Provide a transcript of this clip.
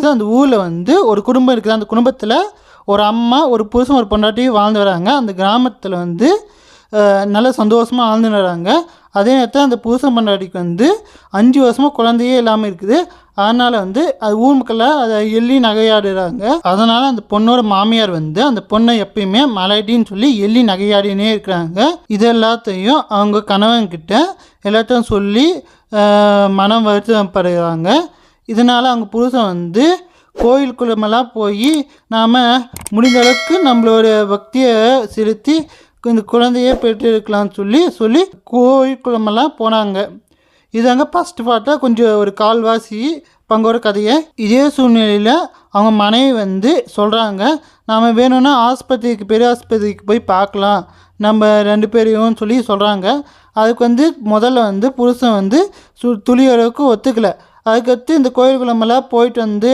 வந்து அந்த ஊரில் வந்து ஒரு குடும்பம் இருக்குது. அந்த குடும்பத்தில் ஒரு அம்மா, ஒரு புருஷன், ஒரு பொண்டாட்டி வாழ்ந்து வராங்க. அந்த கிராமத்தில் வந்து நல்ல சந்தோஷமாக வாழ்ந்துன்னு வராங்க. அதே நேரத்தில் அந்த புருஷன் பொண்டாட்டிக்கு வந்து 5 வருஷமாக குழந்தையே இல்லாமல் இருக்குது. அதனால் வந்து அது ஊர் மக்களாக அதை எள்ளி நகையாடுறாங்க. அதனால் அந்த பொண்ணோட மாமியார் வந்து அந்த பொண்ணை எப்பயுமே மலடின்னு சொல்லி எள்ளி நகையாடினே இருக்கிறாங்க. இது எல்லாத்தையும் அவங்க கணவன்கிட்ட எல்லாத்தையும் சொல்லி மனம் வருத்தப்படுகிறாங்க. இதனால் அவங்க புருஷன் வந்து கோயிலுக்குள்ளமெல்லாம் போய் நாம் முடிந்த அளவுக்கு நம்மளோட பக்தியை செலுத்தி இந்த குழந்தையே பெற்றெடுக்கலாம்னு சொல்லி கோயிலுக்குள்ளமெல்லாம் போனாங்க. இதாங்க ஃபஸ்ட்டு பார்ட்டாக கொஞ்சம் ஒரு கால்வாசி பங்கோட கதையை. இதே சூழ்நிலையில் அவங்க மனைவி வந்து சொல்கிறாங்க, நாம் வேணும்னா பெரிய ஆஸ்பத்திரிக்கு போய் பார்க்கலாம் நம்ம 2 பேரையும் சொல்லி சொல்கிறாங்க. அதுக்கு வந்து முதல்ல வந்து புருஷன் வந்து துளி அளவுக்கு ஒத்துக்கலை. அதுக்கடுத்து இந்த கோயிலுக்குள்ளமெல்லாம் போயிட்டு வந்து